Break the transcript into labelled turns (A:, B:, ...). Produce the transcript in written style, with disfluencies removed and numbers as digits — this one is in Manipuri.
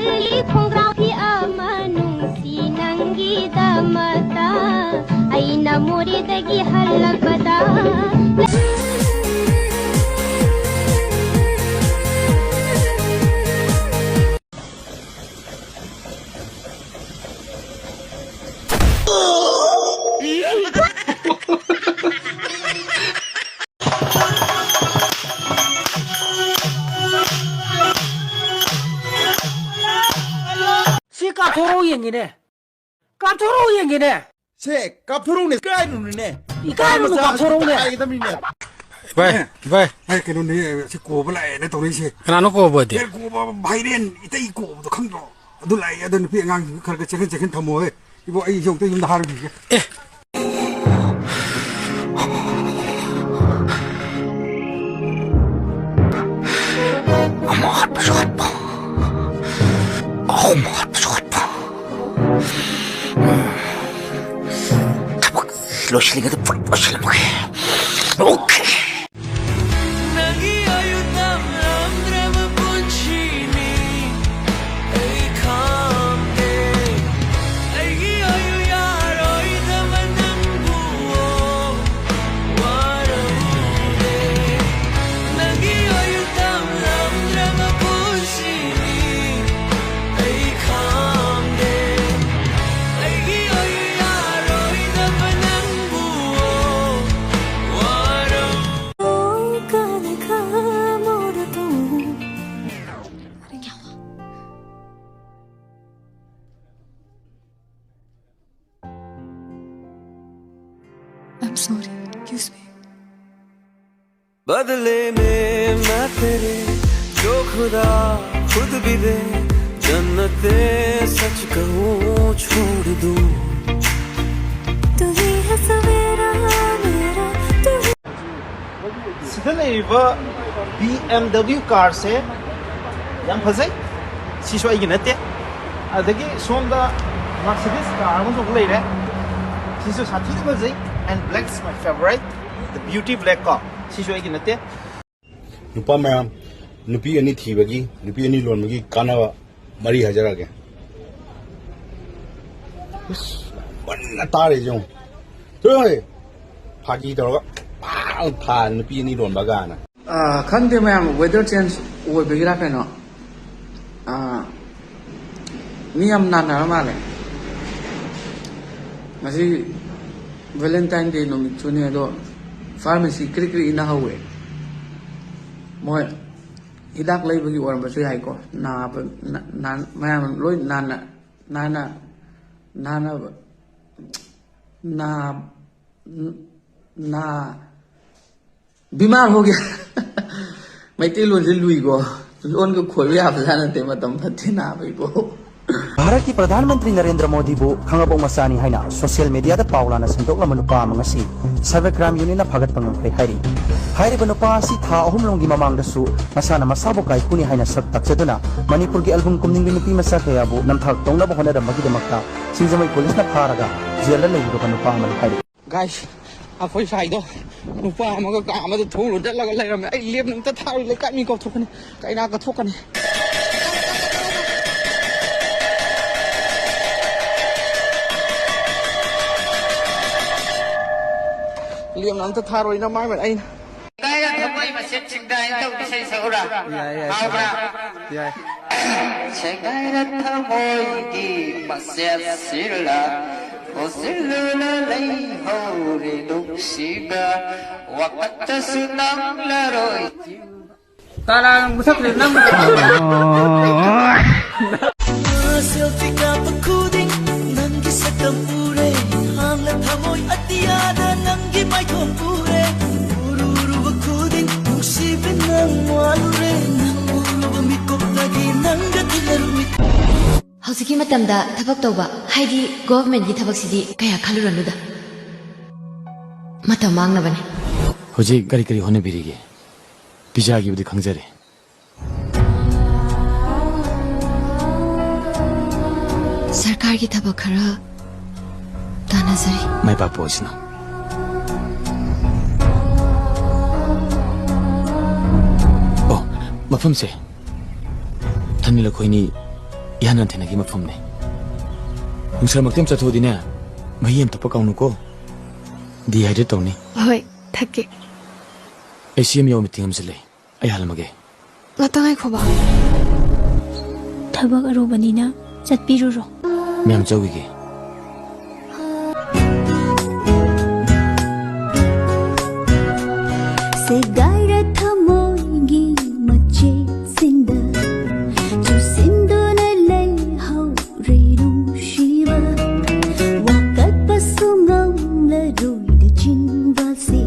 A: ꯈꯜꯂꯤ ꯈꯣꯡꯒ꯭ꯔꯥꯎ ꯐꯤ ꯑꯃ ꯅꯨꯡꯁꯤ ꯅꯪꯒꯤꯗꯃꯛꯇ ꯑꯩꯅ ꯃꯣꯔꯦꯗꯒꯤ ꯍꯜꯂꯛꯄꯗ
B: 까토로 얘기네.
C: 세 까푸롱네 까이누네.
B: 이까이누 까토롱네.
C: 아이다미네.
D: भाई के नुने से कोब लाए ने तोरी से
E: कनानो कोब दे
D: ए कोब भाईरेन इतई कोब तो खंदो अदु लाए अदु पे ngang खर के चेकन थमो है इबो आई जों ते युम हार भी
E: ए अमर बशोट पा अमर बशोट पा तबक लोशलिंग तो पशल मगे okay
F: I'm sorry, excuse me.
G: बदले में मैं तेरे जो खुदा खुद भी दे जन्नते सच कहूँ छोड़ दूँ
F: तू ही है सवेरा मेरा तू ही
C: सिदा लेरिबा BMW कार से याम फजै सिसो आइगे नते अदगी सोमदा मर्सिडीज कार अमसो लेरे सिसो साथी फजै and black is my favorite the beauty black car सिसो आइगे नते
D: नुपा मैम नुपी अनि थीबगी नुपी अनि लोन मगी काना मरी हजार आगे बस बन्ना तारे जों तो है फाकी तोगा पाल था नुपी अनि लोन बगाना
H: खंदे मैम वेदर चेंज वो बिगड़ा कनो नियम नाना माले मसी Valentine Day no mitune do pharmacy kri ina hawe moi hidak lai bagi or ba sai ko na ma loi nana बीमार हो गया मैते लोन से लुई को लोन को खोल या फसाना ते मतम फते ना भाई को
I: भारत की प्रधानमंत्री नरेंद्र मोदी बु खंगबो मसानी हाइना सोशल मीडिया दा पावलाना संतोकला मनुपा मंगसी सर्वे क्राइम यूनियन ना फगत पंगम खै हाइरी हाइरी बनुपा सी था अहुम लोंगी ममांग दसु मसाना मसाबो काय कुनी हाइना सक तकसेदुना मणिपुर की एल्बम कुमनिंग नुपी मसा खयाबु नमथाक तौना बहना दमगी दमक्ता सिंजमई पुलिस ना फारगा जेल लेबु बनुपा मन हाइरी
H: गाइस अफोई साइदो नुपा अमगा का अमद थोंग दलगा लेरम आई लेब नंत थारि ले कामी को थोकनी काइना का थोकनी liam nang ta tharoi na mai ai
J: dai ga thoi ma set sing dai tau di sai saura haura
H: ya
J: segai ra thoi ki ma set sila o silula lai hore duksiga waqt sunang laroi
H: tarang musak le nam
G: selfie ka pakuding nangi sakam pure hamla thamoi atiyada nangi mai thom pure ururu bakuding nusi binang walure namuru mikop lagi nanga tilarumi
F: हौसिकी मतमदा थबक तौबा हाइदी गवर्नमेंट की थबक सिदी कया खालुरनुदा मतम मांगनबने
E: होजी करी करी होने बिरिगे पिजागी बुदी खंगजरे
F: सरकार की थबक खरा तानाजरी
E: मैं पाप पोजना ओ मफम से थनी लखोइनी Yan nanti nagi mafam ne. Nungsar maktim sa thodi na. Mahiyam tapos kaunu ko. Dehydrate tau ni.
F: Hoi, thake.
E: ACM yaw meeting am sile. Ay halamage.
F: Natangay ko ba?
A: Thabak arubanina chatpiruro.
E: Ma'am chawige.
A: Segaira thamoigi mache sinda chusinduna lay hau reirung shiva wakat pasungam la ruida chinva se